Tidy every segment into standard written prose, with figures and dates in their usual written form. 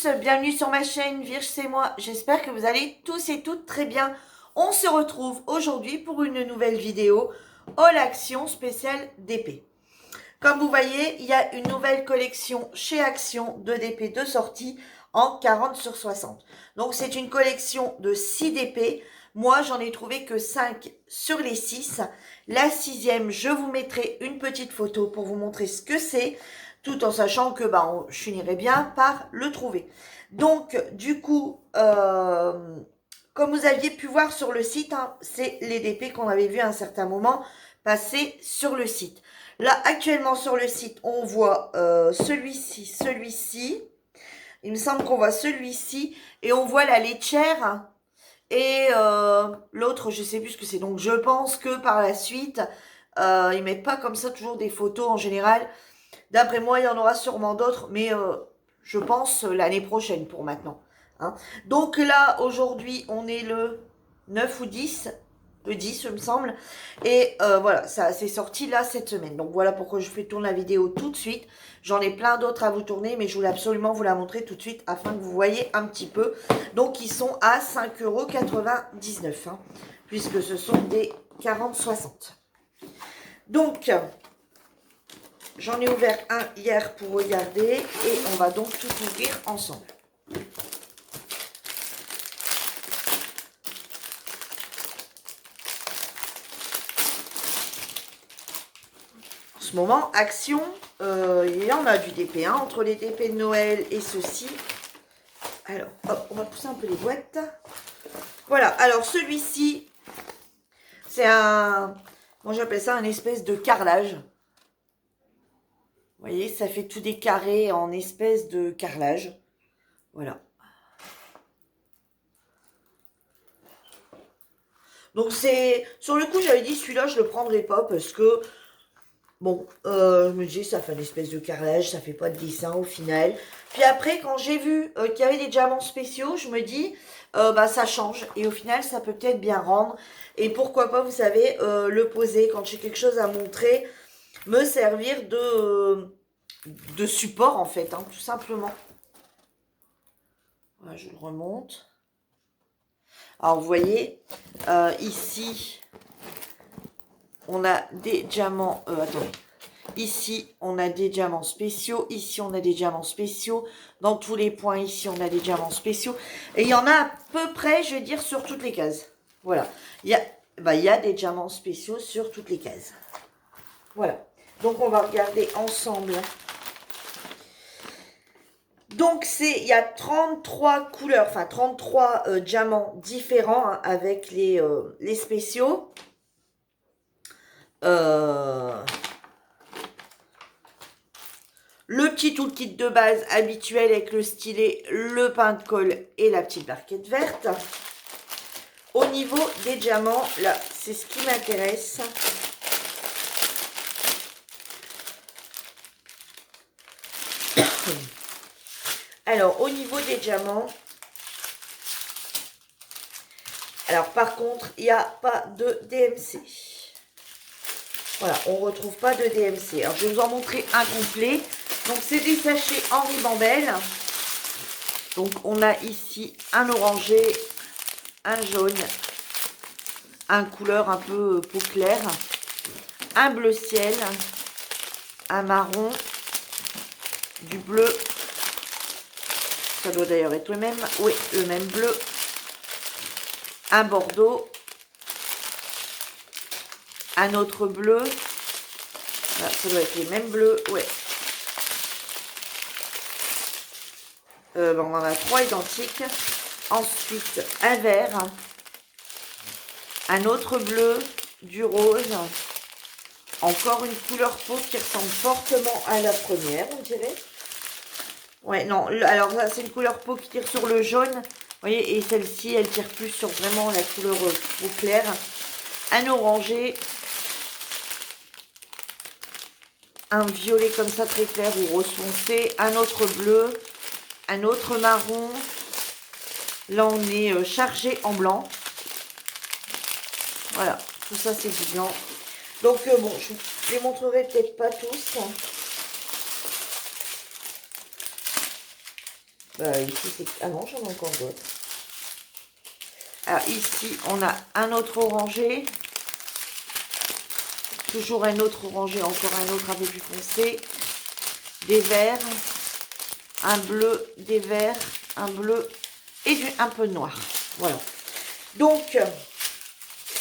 tous, bienvenue sur ma chaîne Virge c'est moi, j'espère que vous allez tous et toutes très bien. On se retrouve aujourd'hui pour une nouvelle vidéo All Action spéciale DP. Comme vous voyez, il y a une nouvelle collection chez Action de DP de sortie en 40 sur 60. Donc c'est une collection de 6 DP. Moi j'en ai trouvé que 5 sur les 6. La sixième, je vous mettrai une petite photo pour vous montrer ce que c'est, tout en sachant que je finirai bien par le trouver. Donc du coup, comme vous aviez pu voir sur le site, c'est les DP qu'on avait vu à un certain moment passer sur le site. Là, actuellement sur le site, on voit celui-ci. Il me semble qu'on voit celui-ci. Et on voit la laitière. Et l'autre, je sais plus ce que c'est. Donc, je pense que par la suite, ils mettent pas comme ça toujours des photos en général. D'après moi, il y en aura sûrement d'autres. Mais je pense l'année prochaine pour maintenant. Hein. Donc là, aujourd'hui, on est le 9 ou 10. Le 10, il me semble. Et voilà, ça c'est sorti là cette semaine. Donc voilà pourquoi je fais tourner la vidéo tout de suite. J'en ai plein d'autres à vous tourner, mais je voulais absolument vous la montrer tout de suite afin que vous voyez un petit peu. Donc ils sont à 5,99 €, hein, puisque ce sont des 40-60. Donc, j'en ai ouvert un hier pour regarder et on va donc tout ouvrir ensemble. Moment, Action, il y en a du DP, hein, entre les DP de Noël et ceci. Alors, hop, on va pousser un peu les boîtes. Voilà, alors celui-ci, c'est un, moi j'appelle ça un espèce de carrelage. Vous voyez, ça fait tout des carrés en espèce de carrelage. Voilà. Donc c'est, sur le coup j'avais dit celui-là je le prendrai pas parce que bon, je me disais, ça fait une espèce de carrelage, ça fait pas de dessin au final. Puis après, quand j'ai vu qu'il y avait des diamants spéciaux, je me dis, ça change. Et au final, ça peut peut-être bien rendre. Et pourquoi pas, vous savez, le poser quand j'ai quelque chose à montrer, me servir de support, en fait, hein, tout simplement. Voilà, je le remonte. Alors, vous voyez, ici, on a des diamants... attendez. Ici, on a des diamants spéciaux. Ici, on a des diamants spéciaux. Dans tous les points, ici, on a des diamants spéciaux. Et il y en a à peu près, je vais dire, sur toutes les cases. Voilà. Il y a des diamants spéciaux sur toutes les cases. Voilà. Donc, on va regarder ensemble. Donc, il y a 33 couleurs, enfin 33 diamants différents, hein, avec les spéciaux. Le petit toolkit de base habituel avec le stylet, le pain de colle et la petite barquette verte. Au niveau des diamants, là, c'est ce qui m'intéresse. Alors, au niveau des diamants, alors par contre, il n'y a pas de DMC. Voilà, on ne retrouve pas de DMC. Alors, je vais vous en montrer un complet. Donc, c'est des sachets en ribambelle. Donc, on a ici un orangé, un jaune, un couleur un peu peau claire, un bleu ciel, un marron, du bleu. Ça doit d'ailleurs être le même. Oui, le même bleu. Un bordeaux. Un autre bleu. Là, ça doit être les mêmes bleus. Ouais. On en a 3 identiques. Ensuite, un vert. Un autre bleu. Du rose. Encore une couleur peau qui ressemble fortement à la première, on dirait. Ouais, non. Alors, là, c'est une couleur peau qui tire sur le jaune. Vous voyez, et celle-ci, elle tire plus sur vraiment la couleur peau claire. Un orangé. Un violet comme ça très clair ou rose foncé, un autre bleu, un autre marron. Là, on est chargé en blanc. Voilà, tout ça, c'est du blanc. Donc, bon, je ne les montrerai peut-être pas tous. Ici, c'est... Ah non, j'en ai encore d'autres. Alors ici, on a un autre orangé. Toujours un autre orangé, encore un autre un peu plus foncé. Des verts, un bleu, des verts, un bleu et un peu noir. Voilà. Donc,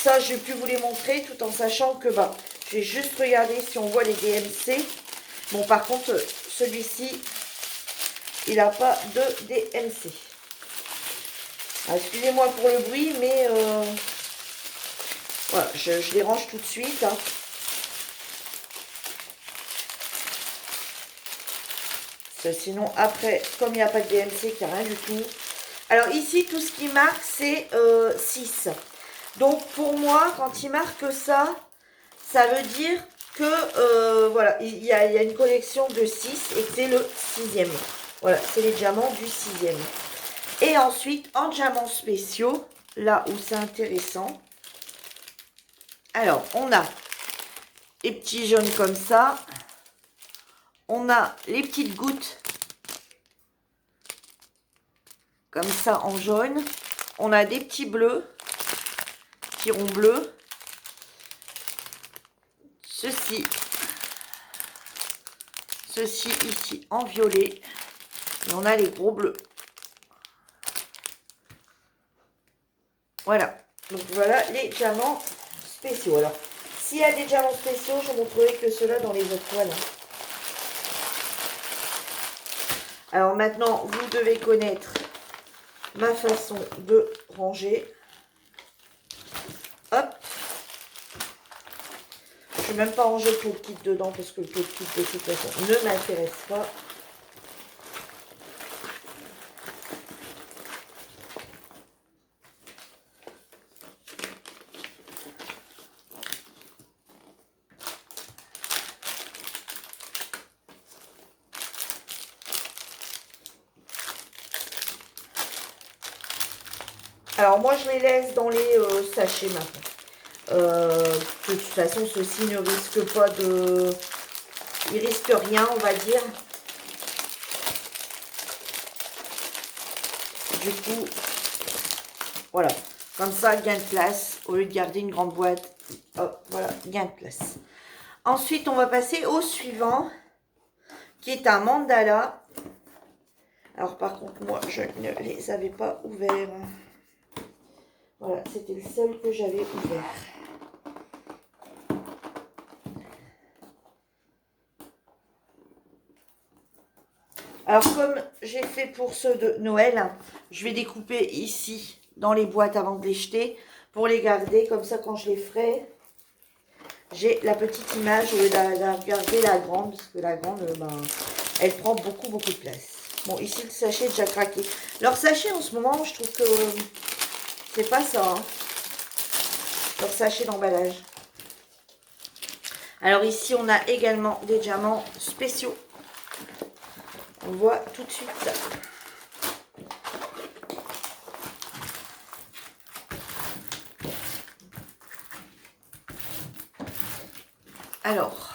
ça, je vais plus vous les montrer tout en sachant que, bah, je vais juste regarder si on voit les DMC. Bon, par contre, celui-ci, il n'a pas de DMC. Excusez-moi pour le bruit, mais voilà, je les range tout de suite. Hein. Sinon, après, comme il n'y a pas de DMC, il n'y a rien du tout. Alors ici, tout ce qui marque, c'est 6. Donc pour moi, quand il marque ça, ça veut dire que voilà, il y a une collection de 6 et que c'est le 6e. Voilà, c'est les diamants du 6e. Et ensuite, en diamants spéciaux, là où c'est intéressant. Alors, on a les petits jaunes comme ça. On a les petites gouttes comme ça en jaune. On a des petits bleus, petits ronds bleus. Ceci ici en violet. Et on a les gros bleus. Voilà. Donc voilà les diamants spéciaux. Alors, s'il y a des diamants spéciaux, je ne montrerai que ceux-là dans les autres toiles. Alors maintenant, vous devez connaître ma façon de ranger. Hop. Je ne vais même pas ranger le pot kit dedans parce que le pot kit de toute façon ne m'intéresse pas. Alors moi je les laisse dans les sachets maintenant. De toute façon ceux-ci ne risquent pas de... Ils risquent rien on va dire. Du coup, voilà. Comme ça, gain de place. Au lieu de garder une grande boîte. Hop, voilà, gain de place. Ensuite, on va passer au suivant. Qui est un mandala. Alors par contre, moi, je ne les avais pas ouverts. Voilà, c'était le seul que j'avais ouvert. Alors, comme j'ai fait pour ceux de Noël, je vais découper ici, dans les boîtes avant de les jeter, pour les garder. Comme ça, quand je les ferai, j'ai la petite image au lieu de regarder la grande. Parce que la grande, ben, elle prend beaucoup, beaucoup de place. Bon, ici, le sachet est déjà craqué. Leur sachet, en ce moment, je trouve que c'est pas ça. Hein. Leur sachet d'emballage. Alors ici, on a également des diamants spéciaux. On voit tout de suite. Alors,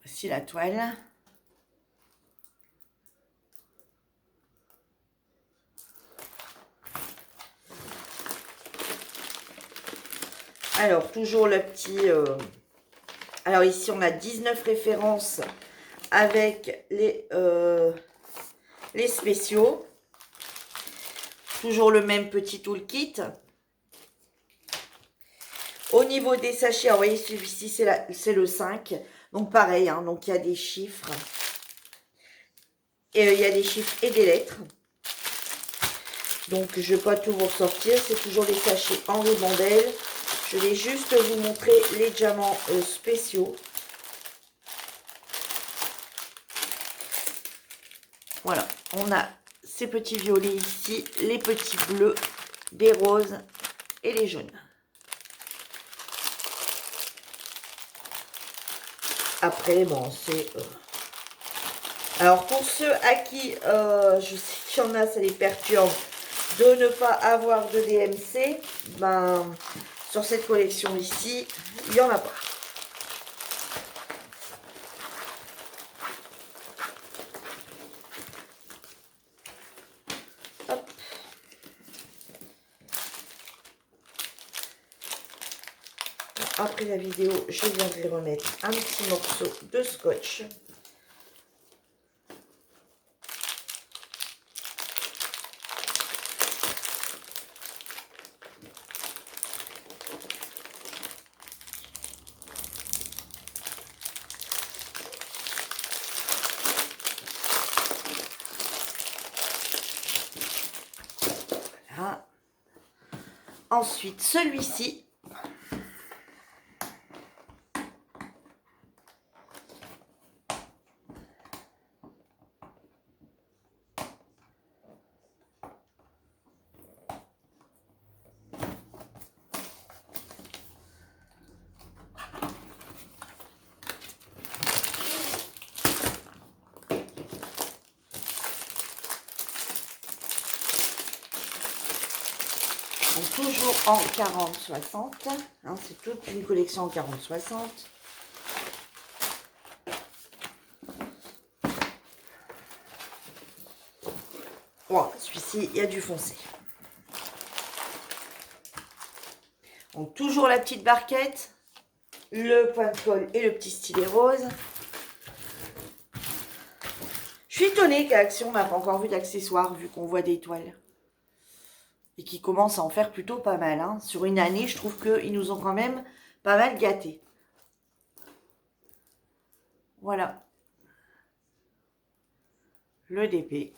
voici la toile. Alors, toujours le petit... Alors ici, on a 19 références avec les spéciaux. Toujours le même petit toolkit. Au niveau des sachets, vous voyez, celui-ci, c'est le 5. Donc pareil, hein, donc il y a des chiffres. Et il y a des chiffres et des lettres. Donc je ne vais pas tout vous ressortir. C'est toujours les sachets en ribambelle. Je vais juste vous montrer les diamants spéciaux. Voilà, on a ces petits violets ici, les petits bleus, des roses et les jaunes. Après, bon, c'est... Alors, pour ceux à qui, je sais qu'il y en a, ça les perturbe, de ne pas avoir de DMC, ben, sur cette collection ici, il n'y en a pas. après la vidéo, je viendrai remettre un petit morceau de scotch. Voilà. Ensuite, celui-ci. Donc, toujours en 40-60. Hein, c'est toute une collection en 40-60. Voilà, celui-ci, il y a du foncé. Donc, toujours la petite barquette, le point de colle et le petit stylet rose. Je suis étonnée qu'Action n'a pas encore vu d'accessoires, vu qu'on voit des toiles. Et qui commence à en faire plutôt pas mal. Hein. Sur une année, je trouve qu'ils nous ont quand même pas mal gâtés. Voilà. Le DP.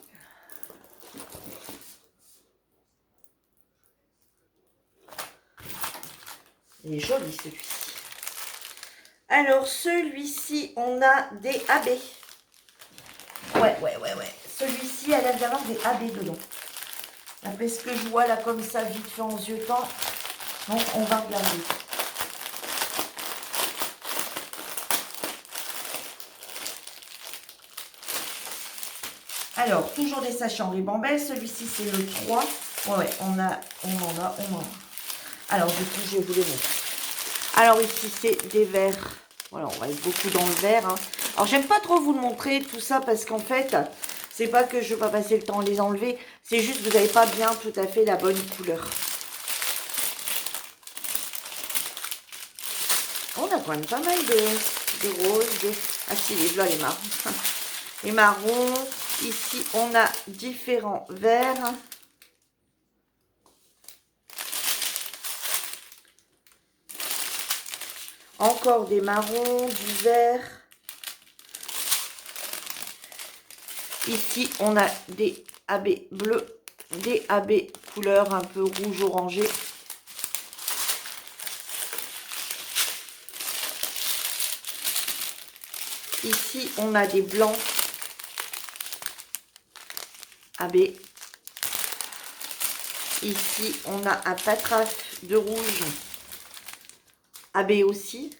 Il est joli celui-ci. Alors, celui-ci, on a des AB. Ouais. Celui-ci, elle a l'air d'avoir des AB dedans. Après ce que je vois là comme ça, vite fait en yeux-temps. Donc, on va regarder. Alors, toujours des sachets en ribambelle. Celui-ci, c'est le 3. Ouais, on en a. Alors, du coup, je vais vous le montrer. Alors, ici, c'est des verres. Voilà, on va être beaucoup dans le vert. Hein. Alors, j'aime pas trop vous le montrer, tout ça, parce qu'en fait, c'est pas que je veux pas passer le temps à les enlever. C'est juste que vous n'avez pas bien tout à fait la bonne couleur. On a quand même pas mal de roses. Ah si, les marrons. Les marrons. Ici, on a différents verts. Encore des marrons, du vert. Ici, on a des AB bleus, des AB couleur un peu rouge orangé. Ici, on a des blancs AB. Ici, on a un patraf de rouge AB aussi.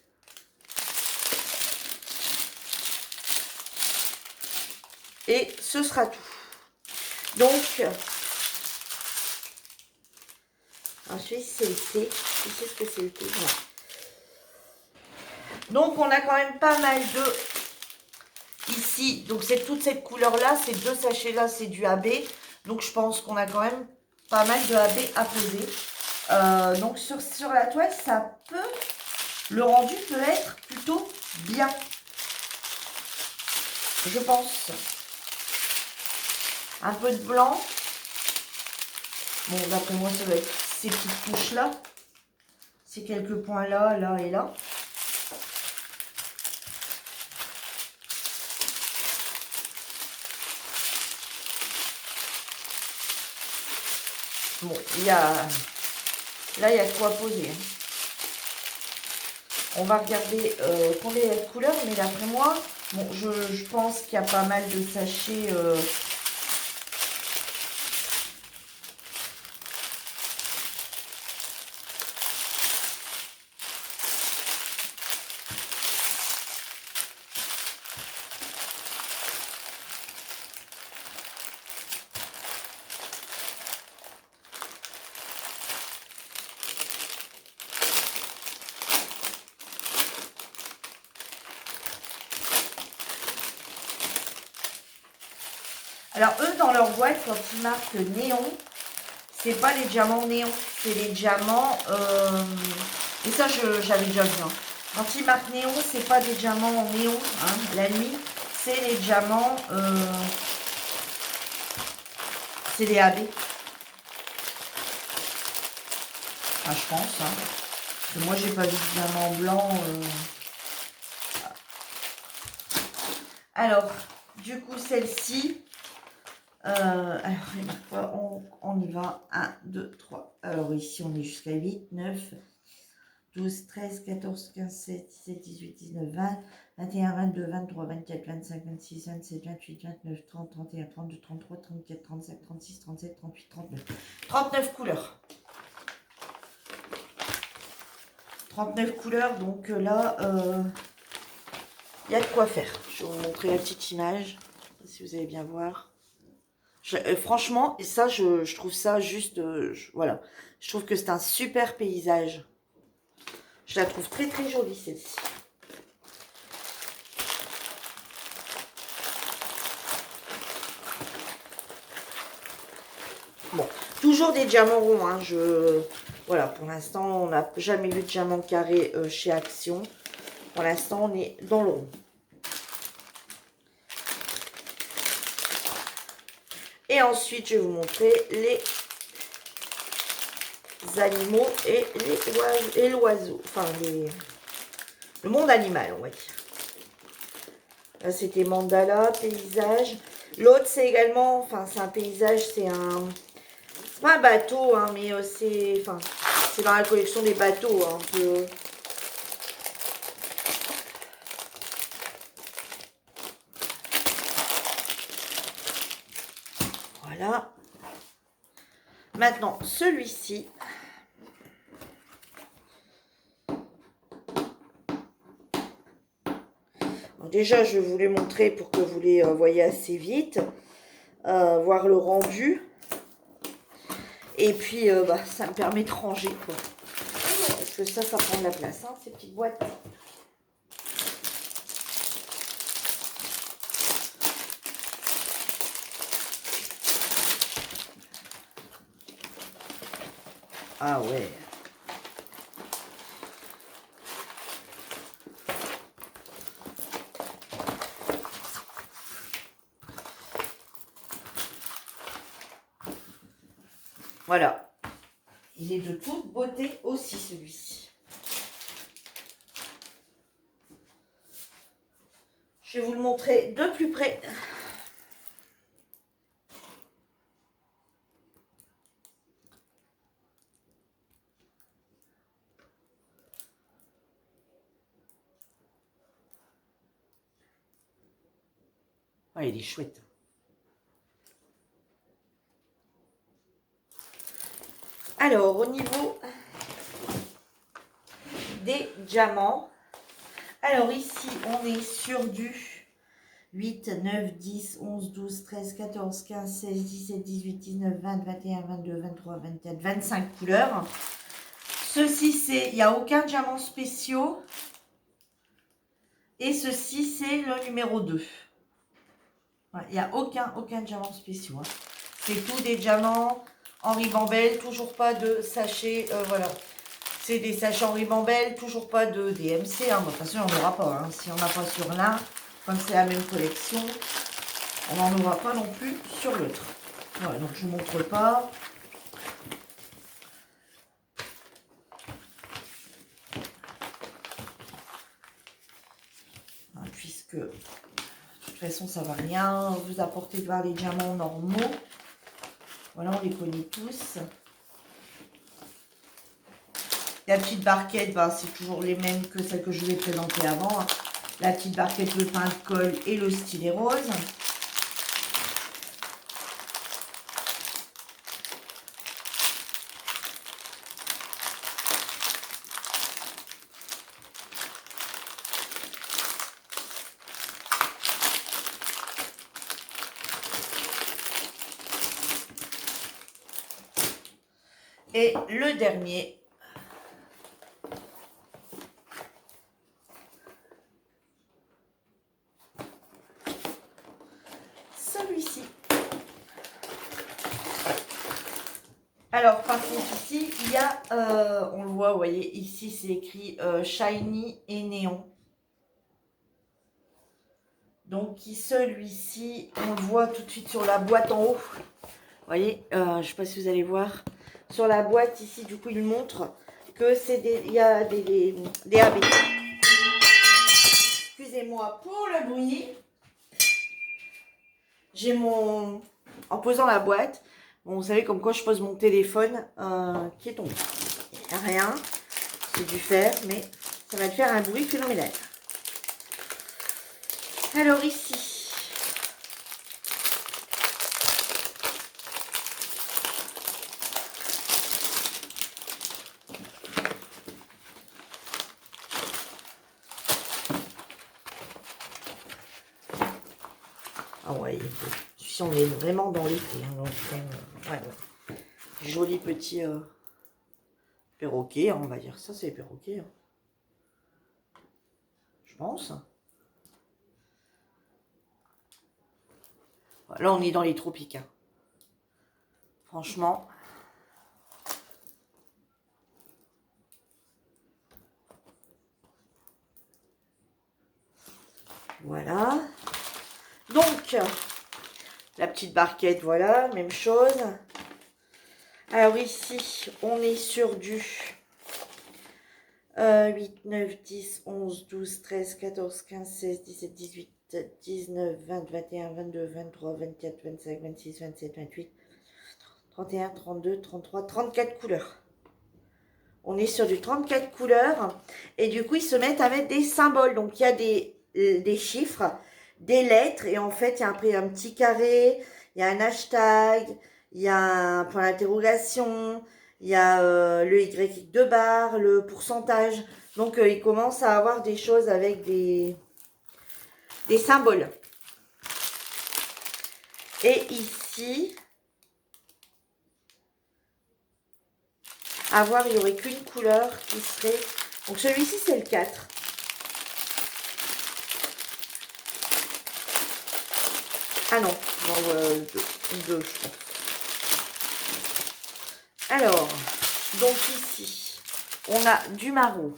Et ce sera tout. Donc, ensuite, c'est le thé. Je sais ce que c'est le thé. Voilà. Donc, on a quand même pas mal de... Ici, donc c'est toute cette couleur-là. Ces deux sachets-là, c'est du AB. Donc, je pense qu'on a quand même pas mal de AB à poser. Donc, sur la toile, ça peut... Le rendu peut être plutôt bien. Je pense. Un peu de blanc. Bon, d'après moi, ça va être ces petites touches-là. Ces quelques points-là, là et là. Bon, il y a... Là, il y a de quoi poser. Hein. On va regarder combien il y a de couleurs, mais d'après moi, bon, je pense qu'il y a pas mal de sachets... Alors, eux, dans leur boîte, quand ils marquent néon, c'est pas les diamants néon, c'est les diamants Et ça, j'avais déjà vu. Hein. Quand ils marquent néon, c'est pas des diamants en néon, hein, la nuit. C'est les diamants, c'est des AB. Enfin, je pense. Hein. Parce que moi, j'ai pas vu de diamant blanc. Alors, du coup, celle-ci. Alors, il marque pas, on y va. 1, 2, 3. Alors, ici, on est jusqu'à 8, 9, 12, 13, 14, 15, 16, 17, 18, 19, 20, 21, 22, 23, 24, 25, 26, 27, 28, 29, 30, 31, 32, 33, 34, 35, 36, 37, 38, 39. 39 couleurs. 39 couleurs, donc là, il y a de quoi faire. Je vais vous montrer la petite image, si vous allez bien voir. Franchement, et ça, je trouve ça juste, voilà. Je trouve que c'est un super paysage. Je la trouve très très jolie, celle-ci. Bon, toujours des diamants ronds, hein. Voilà, pour l'instant, on n'a jamais vu de diamant carré chez Action. Pour l'instant, on est dans le rond. Et ensuite, je vais vous montrer les animaux et l'oiseau. Enfin, le monde animal, on va dire. Là, c'était mandala, paysage. L'autre, c'est également, enfin, c'est un paysage, c'est pas un bateau, hein, mais c'est dans la collection des bateaux, hein, un peu. Voilà. Maintenant, celui-ci. Déjà, je vais vous les montrer pour que vous les voyez assez vite. Voir le rendu. Et puis, ça me permet de ranger, quoi. Parce que ça prend de la place, hein, ces petites boîtes. Ah ouais. Voilà. Il est de toute beauté aussi, celui-ci. Je vais vous le montrer de plus près. Ah, il est chouette. Alors, au niveau des diamants, alors ici, on est sur du 8, 9, 10, 11, 12, 13, 14, 15, 16, 17, 18, 19, 20, 21, 22, 23, 24, 25 couleurs. Ceci, il n'y a aucun diamant spéciaux. Et ceci, c'est le numéro 2. Il n'y a aucun diamant spéciaux. Hein. C'est tout des diamants en ribambelle, toujours pas de sachets, voilà. C'est des sachets en ribambelle, toujours pas de DMC. Hein. Bon, de toute façon, on n'en aura pas. Hein. Si on n'a pas sur l'un, comme c'est la même collection, on n'en aura pas non plus sur l'autre. Voilà, donc je ne vous montre pas. Puisque de toute façon, ça ne va rien vous apporter de voir les diamants normaux. Voilà, on les connaît tous. La petite barquette, c'est toujours les mêmes que celles que je vous ai présentées avant. Hein. La petite barquette, le pain de colle et le stylet rose. Et le dernier, celui-ci. Alors, par contre, ici, il y a, on le voit, vous voyez, ici, c'est écrit Shiny et Néon. Donc, celui-ci, on le voit tout de suite sur la boîte en haut. Vous voyez, je ne sais pas si vous allez voir. Sur la boîte, ici, du coup, il montre que il y a des AB. Excusez-moi pour le bruit. J'ai mon... En posant la boîte, bon, vous savez, comme quoi je pose mon téléphone qui est tombé. Il n'y a rien. C'est du fer, mais ça va te faire un bruit phénoménal. Alors ici, ah ouais, si on est vraiment dans l'été, hein, donc, ouais. Joli petit perroquet, hein, on va dire ça, c'est perroquet. Hein. Je pense. Là, on est dans les tropiques. Hein. Franchement. Voilà. Donc, la petite barquette, voilà, même chose. Alors ici, on est sur du 8, 9, 10, 11, 12, 13, 14, 15, 16, 17, 18, 19, 20, 21, 22, 23, 24, 25, 26, 27, 28, 31, 32, 33, 34 couleurs. On est sur du 34 couleurs. Et du coup, ils se mettent à mettre des symboles. Donc, il y a des chiffres, des lettres. Et en fait, il y a après un petit carré, il y a un hashtag, il y a un point d'interrogation, il y a le Y de barre, le pourcentage. Donc, ils commencent à avoir des choses avec des symboles. Et ici, à voir, il n'y aurait qu'une couleur qui serait... Donc, celui-ci, c'est le 4. Ah non, deux, je pense. Alors, donc ici, on a du marron.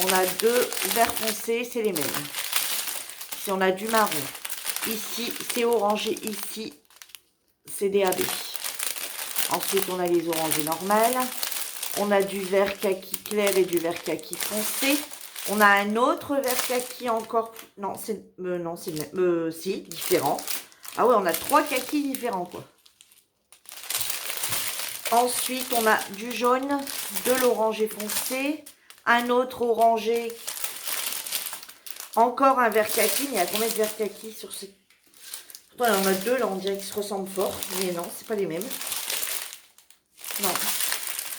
On a deux verts foncés, c'est les mêmes. Ici, on a du marron. Ici, c'est orangé. Ici, c'est des AB. Ensuite, on a les orangés normales. On a du vert kaki clair et du vert kaki foncé. On a un autre vert kaki encore... Non, c'est le même. Si, différent. Ah ouais, on a 3 kakis différents, quoi. Ensuite, on a du jaune, de l'orangé foncé, un autre orangé, encore un vert kaki. Mais il y a combien de vert kaki sur ces... Pourtant, il y en a deux, là, on dirait qu'ils se ressemblent fort. Mais non, c'est pas les mêmes. Non.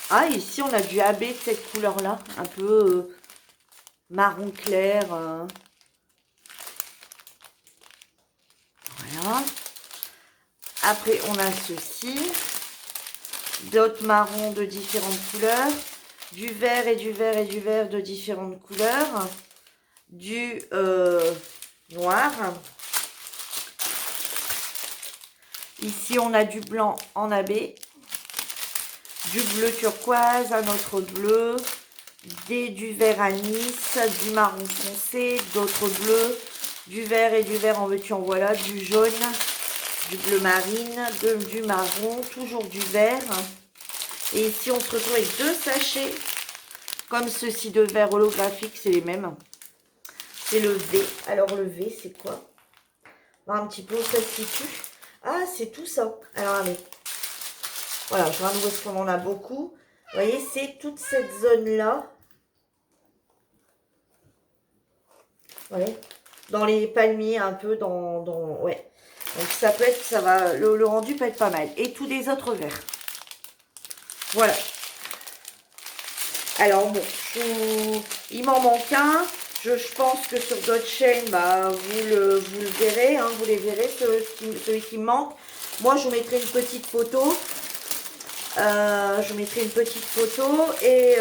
Ah, ici, on a du AB de cette couleur-là, un peu marron clair. Voilà. Après, on a ceci. D'autres marrons de différentes couleurs. Du vert et du vert et du vert de différentes couleurs. Du noir. Ici, on a du blanc en AB. Du bleu turquoise, un autre bleu. Du vert anis, du marron foncé, d'autres bleus, du vert et du vert en veux-tu en voilà, du jaune, du bleu marine, du marron, toujours du vert. Et ici, on se retrouve avec deux sachets, comme ceci de verre holographique, c'est les mêmes. C'est le V. Alors, le V, c'est quoi? Voir un petit peu où ça se situe. Ah, c'est tout ça. Alors, allez. Voilà, je vois à nouveau ce qu'on en a beaucoup. Vous voyez, c'est toute cette zone-là. Vous voyez, dans les palmiers, un peu ouais. Donc ça peut être, ça va, le rendu peut être pas mal. Et tous les autres verts. Voilà. Alors bon, il m'en manque un. Je pense que sur d'autres chaînes, bah, vous le verrez, hein, vous les verrez, celui qui me manque. Moi, je vous mettrai une petite photo. Je mettrai une petite photo et,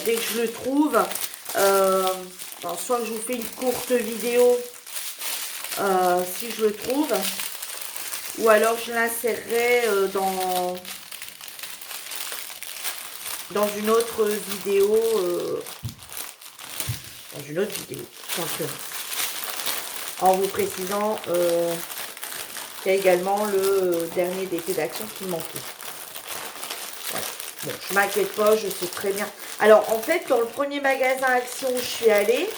dès que je le trouve, soit je vous fais une courte vidéo si je le trouve, Ou alors je l'insérerai dans une autre vidéo. Dans une autre vidéo, tout simplement. En vous précisant qu'il y a également le dernier DP d'Action qui manquait. Voilà. Bon, je m'inquiète pas, je sais très bien. Alors, en fait, dans le premier magasin Action où je suis allée,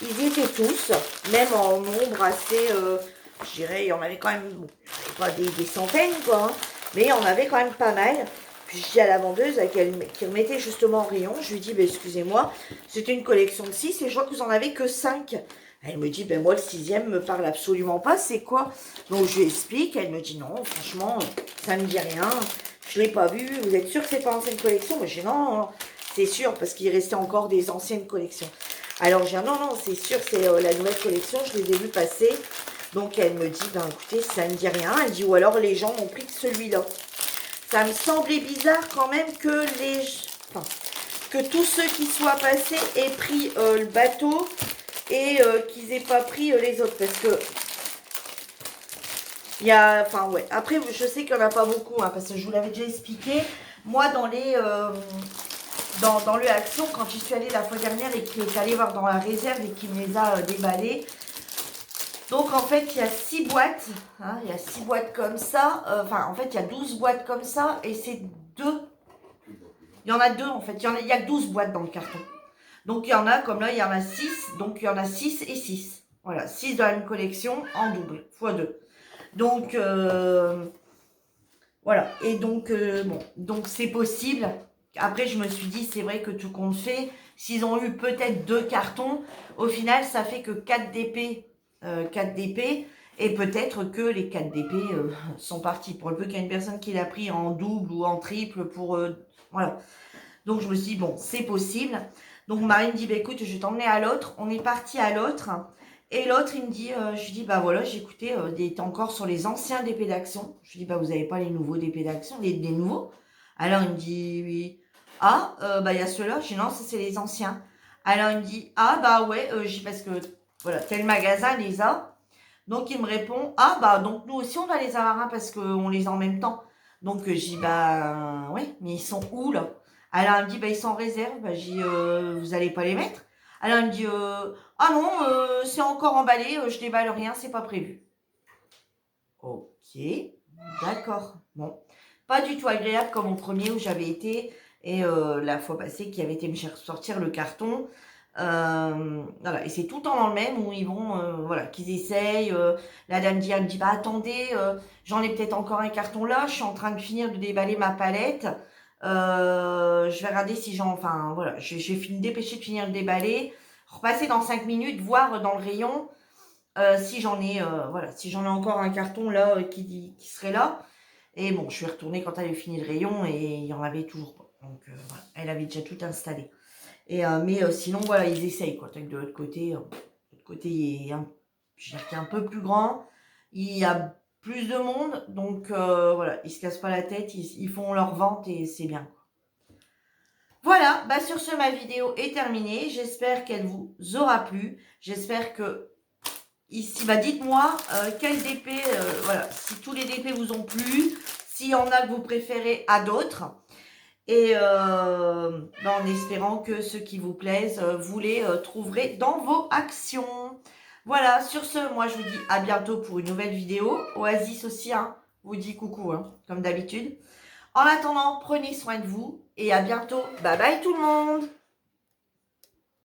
ils y étaient tous, même en nombre assez, je dirais, il y en avait quand même, bon, pas des centaines, quoi, hein, mais il y en avait quand même pas mal. Puis je dis à la vendeuse qui remettait justement en rayon, je lui dis, ben, excusez-moi, c'était une collection de 6 et je vois que vous en avez que 5. Elle me dit, ben moi le 6e me parle absolument pas, c'est quoi? Donc je lui explique, elle me dit, non, franchement, ça me dit rien, je l'ai pas vu, vous êtes sûr que c'est pas ancienne collection? Moi je dis, non, non, c'est sûr, parce qu'il restait encore des anciennes collections. Alors, j'ai dit, non, non, c'est sûr, c'est la nouvelle collection, je les ai vus passer. Donc, elle me dit, ben écoutez, ça ne me dit rien. Elle dit, ou alors les gens ont pris que celui-là. Ça me semblait bizarre quand même que que tous ceux qui soient passés aient pris le bateau et qu'ils n'aient pas pris les autres. Parce que, il y a, enfin, ouais. Après, je sais qu'il n'y en a pas beaucoup, hein, parce que je vous l'avais déjà expliqué. Moi, dans les... dans le Action, quand j'y suis allée la fois dernière et qu'il est allé voir dans la réserve et qu'il me les a déballés. Donc en fait, il y a 6 boîtes. Hein, il y a 6 boîtes comme ça. Enfin, en fait, il y a 12 boîtes comme ça. Et c'est 2. Il y en a 2 en fait. Il y a 12 boîtes dans le carton. Donc il y en a, comme là, il y en a 6. Donc il y en a 6 et 6. Voilà, 6 dans une collection en double, x2. Donc voilà. Et donc, bon, donc c'est possible. Après, je me suis dit, c'est vrai que tout compte fait, s'ils ont eu peut-être 2 cartons, au final, ça fait que 4 DP, 4 DP, et peut-être que les 4 DP sont partis. Pour le peu qu'il y ait une personne qui l'a pris en double ou en triple pour... voilà. Donc, je me suis dit, bon, c'est possible. Donc, Marie me dit, bah, écoute, je vais t'emmener à l'autre. On est parti à l'autre. Et l'autre, il me dit, je lui dis, bah voilà, j'ai écouté, il était encore sur les anciens DP d'Action. Je lui dis, bah vous n'avez pas les nouveaux DP d'Action, les nouveaux? Alors, il me dit, oui. Ah, bah il y a ceux-là. Je dis, non, ça c'est les anciens. Alors, il me dit, ah, bah ouais, je dis, parce que, voilà, tel magasin les a. Donc, il me répond, ah, bah donc nous aussi, on doit les avoir, hein, parce qu'on les a en même temps. Donc, je dis, bah ouais, mais ils sont où, là? Alors, il me dit, bah ils sont en réserve. Bah, je dis, vous allez pas les mettre? Alors, il me dit, ah non, c'est encore emballé, je déballe rien, c'est pas prévu. Ok, d'accord. Bon, pas du tout agréable comme au premier où j'avais été et la fois passée qui avait été me sortir le carton. Voilà, et c'est tout le temps dans le même où ils vont, voilà, qu'ils essayent. La dame dit, elle me dit, bah attendez, j'en ai peut-être encore un carton là, je suis en train de finir de déballer ma palette. Je vais regarder si enfin voilà, j'ai fini dépêché de finir de déballer, repasser dans 5 minutes, voir dans le rayon si j'en ai, voilà, si j'en ai encore un carton là qui serait là. Et bon, je suis retournée quand elle avait fini le rayon et il y en avait toujours pas. Donc voilà, elle avait déjà tout installé. Et mais sinon voilà, ils essayent quoi. De l'autre côté il est je veux dire qu'il est un peu plus grand, il y a plus de monde, donc voilà, ils se cassent pas la tête, ils font leur vente et c'est bien. Voilà, bah sur ce, ma vidéo est terminée. J'espère qu'elle vous aura plu. J'espère que ici, bah dites-moi quel DP, voilà, si tous les DP vous ont plu, s'il y en a que vous préférez à d'autres. Et bah, en espérant que ceux qui vous plaisent, vous les trouverez dans vos actions. Voilà, sur ce, moi je vous dis à bientôt pour une nouvelle vidéo. Oasis aussi, hein, vous dit coucou, hein, comme d'habitude. En attendant, prenez soin de vous et à bientôt. Bye bye tout le monde!